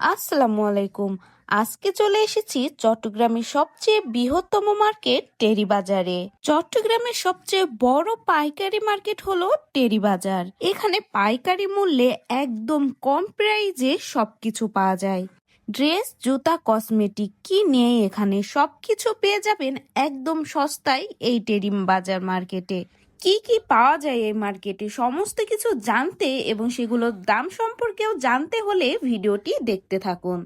আসসালামু আলাইকুম। আজকে চলে এসেছি চট্টগ্রামের সবচেয়ে বৃহত্তম মার্কেট টেরি বাজারে। চট্টগ্রামের সবচেয়ে বড় পাইকারি মার্কেট হলো টেরি বাজার। এখানে পাইকারি মূল্যে একদম কম প্রাইজে সবকিছু পাওয়া যায়। ড্রেস, জুতা, কসমেটিক কি নেই, এখানে সবকিছু পেয়ে যাবেন একদম সস্তায় এই টেরি বাজার মার্কেটে। কি কি পাওয়া যায় এই মার্কেটে সমস্ত কিছু জানতে এবং সেগুলোর দাম সম্পর্কেও জানতে হলে ভিডিওটি দেখতে থাকুন।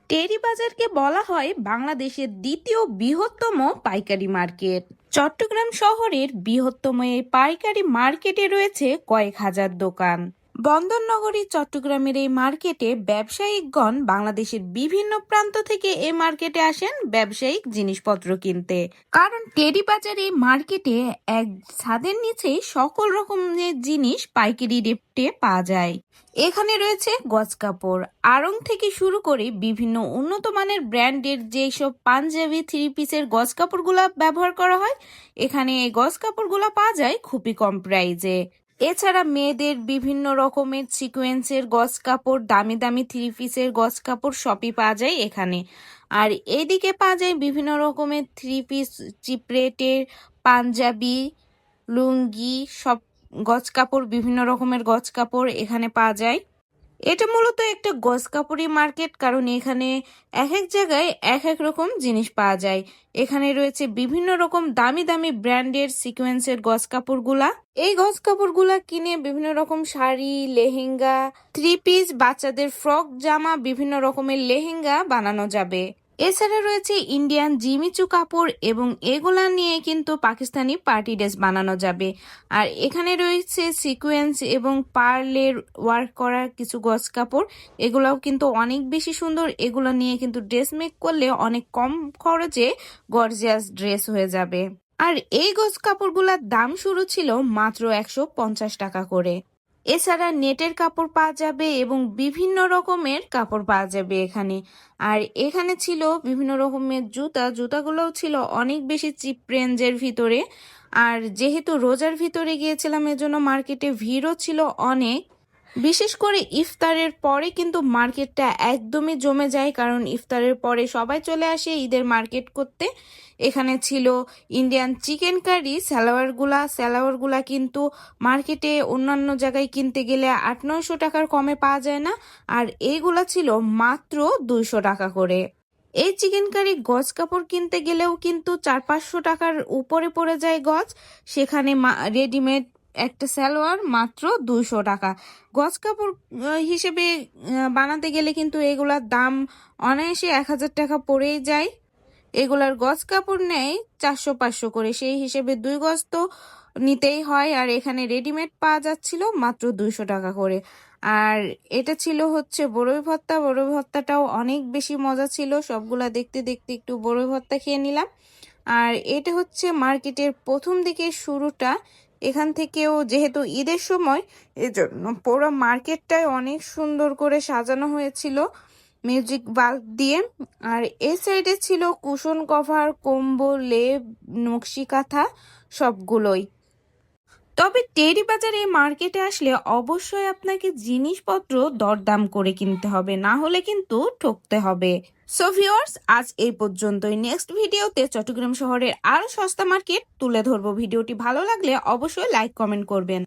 টেরি বাজারকে বলা হয় বাংলাদেশের দ্বিতীয় বৃহত্তম পাইকারি মার্কেট। চট্টগ্রাম শহরের বৃহত্তম এই পাইকারি মার্কেটে রয়েছে কয়েক হাজার দোকান। বন্দরনগরী চট্টগ্রামের এই মার্কেটে ব্যবসায়িকগণ বাংলাদেশের বিভিন্ন প্রান্ত থেকে এই মার্কেটে আসেন ব্যবসায়িক জিনিসপত্র কিনতে। কারণ টেরি বাজার এই মার্কেটে এক ছাদের নিচেই সকল রকমের জিনিস পাইকারি রেটে পাওয়া যায়। এখানে রয়েছে গজ কাপড়, আড়ং থেকে শুরু করে বিভিন্ন উন্নত মানের ব্র্যান্ডের যেসব পাঞ্জাবি, থ্রি পিসের গজ কাপড়গুলা ব্যবহার করা হয়, এখানে এই গজ কাপড়গুলা পাওয়া যায় খুবই কম প্রাইজে। এছাড়া মেয়েদের বিভিন্ন রকমের সিকোয়েন্সের গজ কাপড়, দামি দামি থ্রি পিসের গজ কাপড় সবই পাওয়া যায় এখানে। আর এদিকে পাওয়া যায় বিভিন্ন রকমের থ্রি পিস, চিপ রেটের পাঞ্জাবি, লুঙ্গি, সব গজ কাপড়, বিভিন্ন রকমের গজ কাপড় এখানে পাওয়া যায়। এটা মূলত একটা গজ কাপড়ি মার্কেট, কারণ এখানে এক এক জায়গায় এক এক রকম জিনিস পাওয়া যায়। এখানে রয়েছে বিভিন্ন রকম দামি দামি ব্র্যান্ডের সিকোয়েন্সের গজ কাপড়গুলা। এই গজ কাপড়গুলা কিনে বিভিন্ন রকম শাড়ি, লেহেঙ্গা, থ্রি পিস, বাচ্চাদের ফ্রক, জামা, বিভিন্ন রকমের লেহেঙ্গা বানানো যাবে। এছাড়া রয়েছে ইন্ডিয়ান জিমিচু কাপড় এবং এগুলা নিয়ে কিন্তু পাকিস্তানি পার্টি ড্রেস বানানো যাবে। আর এখানে রয়েছে সিকোয়েন্স এবং পার্লের ওয়ার্ক করা কিছু গজ কাপড়, এগুলাও কিন্তু অনেক বেশি সুন্দর। এগুলো নিয়ে কিন্তু ড্রেস মেক করলে অনেক কম খরচে গর্জিয়াস ড্রেস হয়ে যাবে। আর এই গজ কাপড়গুলোর দাম শুরু ছিল মাত্র 150 টাকা করে। এছাড়া নেটের কাপড় পাওয়া যাবে এবং বিভিন্ন রকমের কাপড় পাওয়া যাবে এখানে। আর এখানে ছিল বিভিন্ন রকমের জুতাগুলোও ছিল অনেক বেশি চিপ রেঞ্জের ভিতরে। আর যেহেতু রোজার ভিতরে গিয়েছিলাম, এজন্য মার্কেটে ভিড়ও ছিল অনেক। বিশেষ করে ইফতারের পরে কিন্তু মার্কেটটা একদমই জমে যায়, কারণ ইফতারের পরে সবাই চলে আসে ঈদের মার্কেট করতে। এখানে ছিল ইন্ডিয়ান চিকেন কারি, স্যালাওয়ারগুলা কিন্তু মার্কেটে অন্যান্য জায়গায় কিনতে গেলে 800-900 টাকার কমে পাওয়া যায় না, আর এইগুলা ছিল মাত্র 200 টাকা করে। এই চিকেন কারি গজ কাপড় কিনতে গেলেও কিন্তু 400-500 টাকার উপরে পড়ে যায় গজ, সেখানে রেডিমেড একটা সালোয়ার মাত্র 200 টাকা। গজ কাপড় হিসেবে বানাতে গেলে কিন্তু এগুলার দাম অনায়াসে 1000 টাকা পড়েই যায়। এগুলার গজ কাপড় নেয় 400-500 করে, সেই হিসেবে 2 গজ তো নিতেই হয়। আর এখানে রেডিমেড পাওয়া যাচ্ছিল মাত্র 200 টাকা করে। আর এটা ছিল হচ্ছে বড়ই ভর্তা। বড়ই ভর্তাটাও অনেক বেশি মজা ছিল, সবগুলা দেখতে দেখতে একটু বড়ই ভর্তা খেয়ে নিলাম। আর এটা হচ্ছে মার্কেটের প্রথম দিকে শুরুটা। এখান থেকেও যেহেতু ঈদের সময়, এজন্য পুরো মার্কেটটাই অনেক সুন্দর করে সাজানো হয়েছিল মিউজিক বাল্ব দিয়ে। আর এই সাইডে ছিল কুশন কভার, কম্বল, লেপ, নকশি কাঁথা সবগুলোই। তবে টেরি বাজারে মার্কেটে আসলে অবশ্যই আপনাকে জিনিসপত্র দরদাম করে কিনতে হবে, না হলে কিন্তু ঠকতে হবে। সো ভিউয়ার্স, আজ এই পর্যন্তই। নেক্সট ভিডিওতে চট্টগ্রাম শহরের আরো সস্তা মার্কেট তুলে ধরবো। ভিডিওটি ভালো লাগলে অবশ্যই লাইক কমেন্ট করবেন।